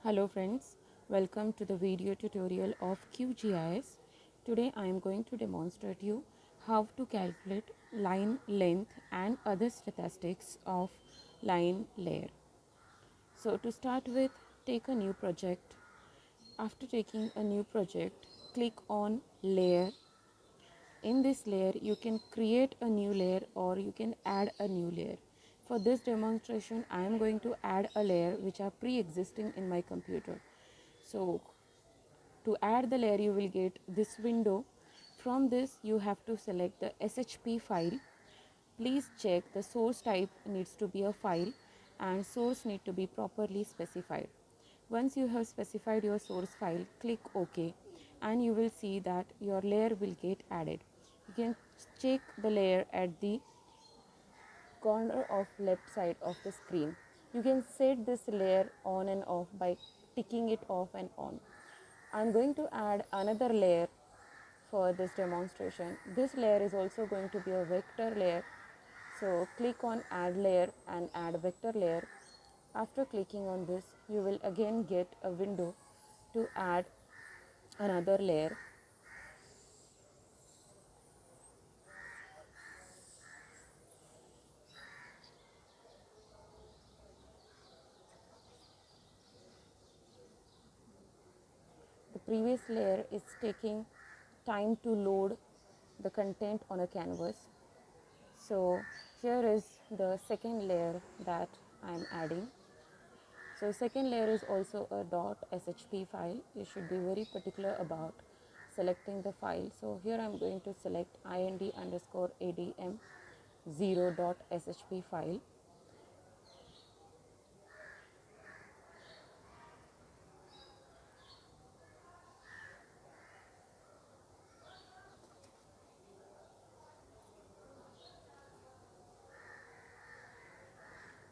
Hello friends, welcome to the video tutorial of QGIS. Today I am going to demonstrate you how to calculate line length and other statistics of line layer. So to start with, take a new project. After taking a new project, click on layer. In this layer, you can create a new layer or you can add a new layer. For this demonstration, I am going to add a layer which are pre-existing in my computer. So to add the layer, you will get this window. From this, you have to select the SHP file. Please check the source type needs to be a file and source need to be properly specified. Once you have specified your source file, click OK and you will see that your layer will get added. You can check the layer at the corner of left side of the screen. You can set this layer on and off by ticking it off and on. I'm going to add another layer for this demonstration. This layer is also going to be a vector layer. So click on add layer and add vector layer. After clicking on this, you will again get a window to add another layer. The previous layer is taking time to load the content on a canvas. So here is the second layer that I am adding. So second layer is also a .shp file. You should be very particular about selecting the file. So here I am going to select ind_adm 0.shp file.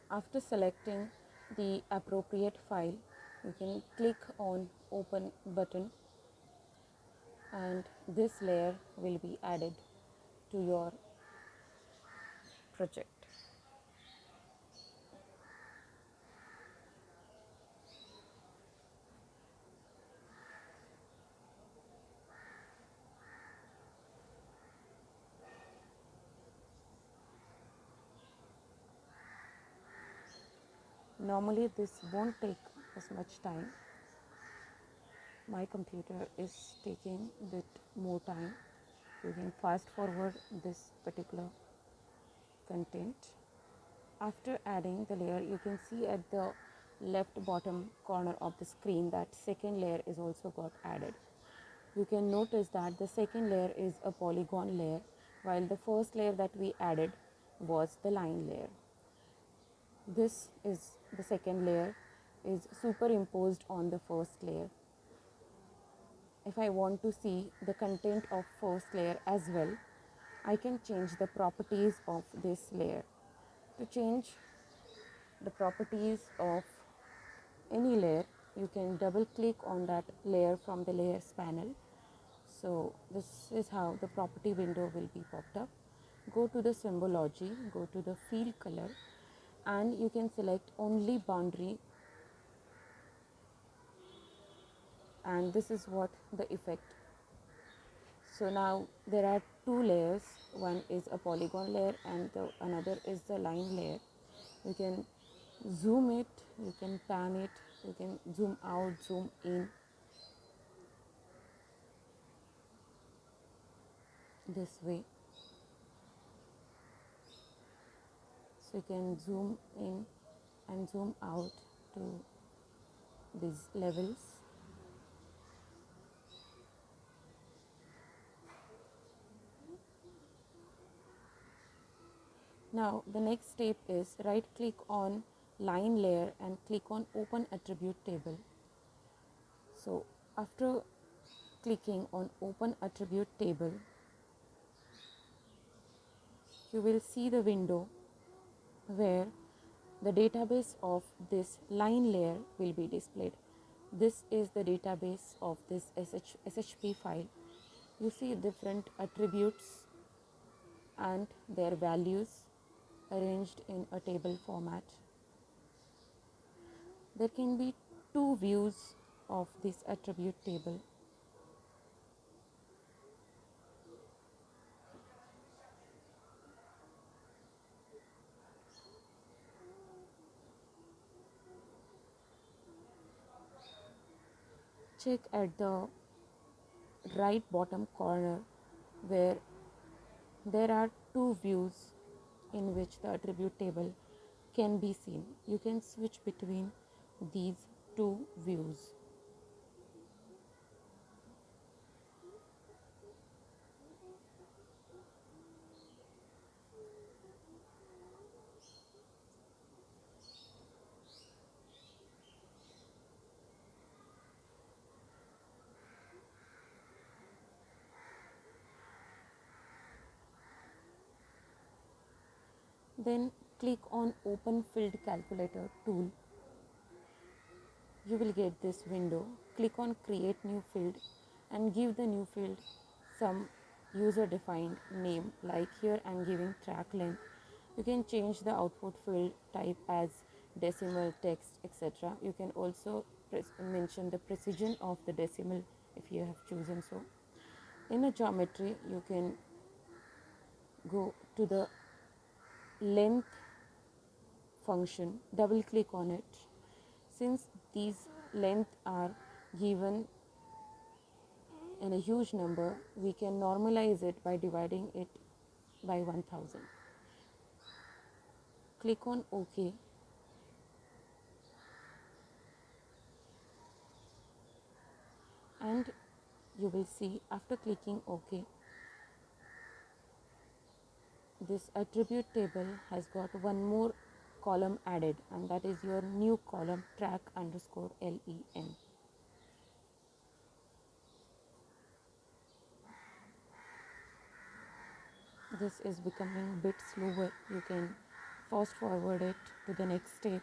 After selecting the appropriate file, you can click on open button and this layer will be added to your project. Normally this won't take as much time. My computer is taking a bit more time. You can fast forward this particular content. After adding the layer, you can see at the left bottom corner of the screen that second layer is also got added. You can notice that the second layer is a polygon layer while the first layer that we added was the line layer. This is the second layer is superimposed on the first layer. If I want to see the content of first layer as well, I can change the properties of this layer. To change the properties of any layer, you can double click on that layer from the layers panel. So this is how the property window will be popped up. Go to the symbology, go to the field color and you can select only boundary, and this is what the effect. So now there are two layers. One is a polygon layer and another is the line layer. You can zoom it, you can pan it, you can zoom out, zoom in. This way. So you can zoom in and zoom out to these levels. Now the next step is right click on line layer and click on open attribute table. So after clicking on open attribute table, you will see the window where the database of this line layer will be displayed. This is the database of this SHP file. You see different attributes and their values arranged in a table format. There can be two views of this attribute table. Check at the right bottom corner where there are two views in which the attribute table can be seen. You can switch between these two views. Then click on Open Field Calculator tool. You will get this window. Click on Create New Field and give the new field some user defined name, like here I am giving track length. You can change the output field type as decimal, text, etc. You can also mention the precision of the decimal if you have chosen so. In a geometry, you can go to the length function, double click on it. Since these length are given in a huge number, we can normalize it by dividing it by 1000. Click on OK. And you will see after clicking OK, this attribute table has got one more column added, and that is your new column track underscore LEN. This is becoming a bit slower. You can fast forward it to the next step.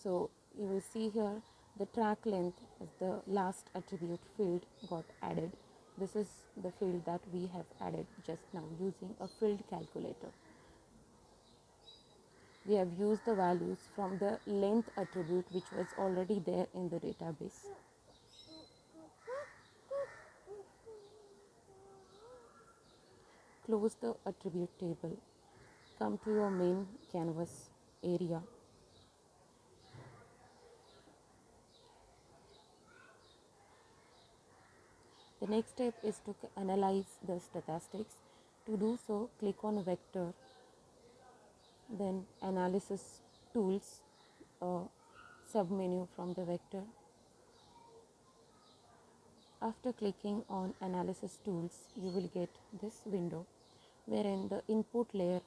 So you will see here the track length is the last attribute field got added. This is the field that we have added just now using a field calculator. We have used the values from the length attribute which was already there in the database. Close the attribute table. Come to your main canvas area. The next step is to analyze the statistics. To do so, click on Vector, then Analysis Tools, submenu from the Vector. After clicking on Analysis Tools, you will get this window wherein the input layer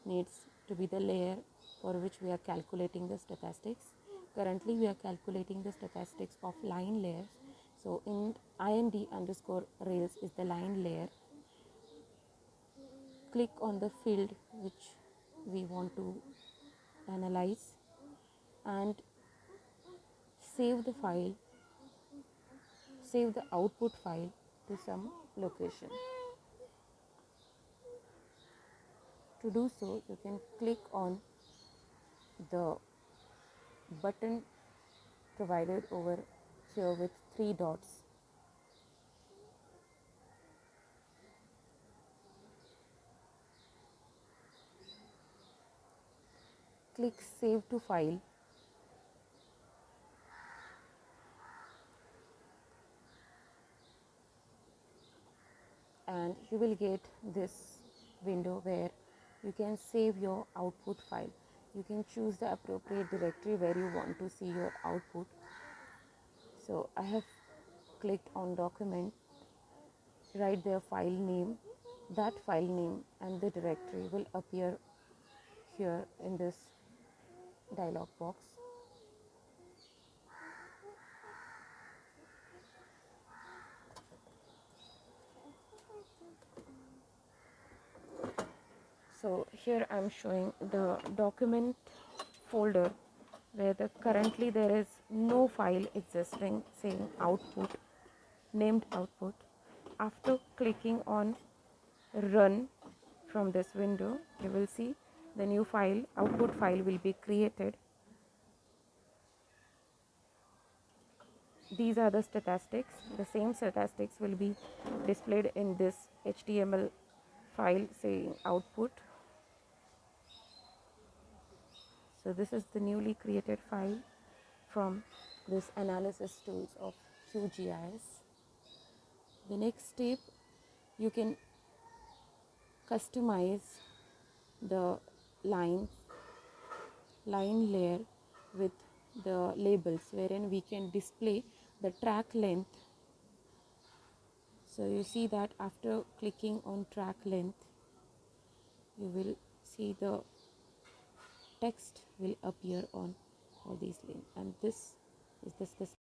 needs to be the layer for which we are calculating the statistics. Currently, we are calculating the statistics of line layers. So, in ind underscore rails is the line layer. Click on the field which we want to analyze and save the file, save the output file to some location. To do so, you can click on the button provided over here with 3 dots. Click Save to File. And you will get this window where you can save your output file. You can choose the appropriate directory where you want to see your output. So I have clicked on document, write their file name. That file name and the directory will appear here in this dialog box. So here I am showing the document folder where currently there is no file existing saying output. named output. After clicking on run from this window, you will see the new file, output file will be created. These are the statistics. The same statistics will be displayed in this HTML file saying output. So this is the newly created file from this analysis tools of QGIS. The next step, you can customize the line layer with the labels, wherein we can display the track length. So you see that after clicking on track length, you will see the text will appear on all these links, and this is the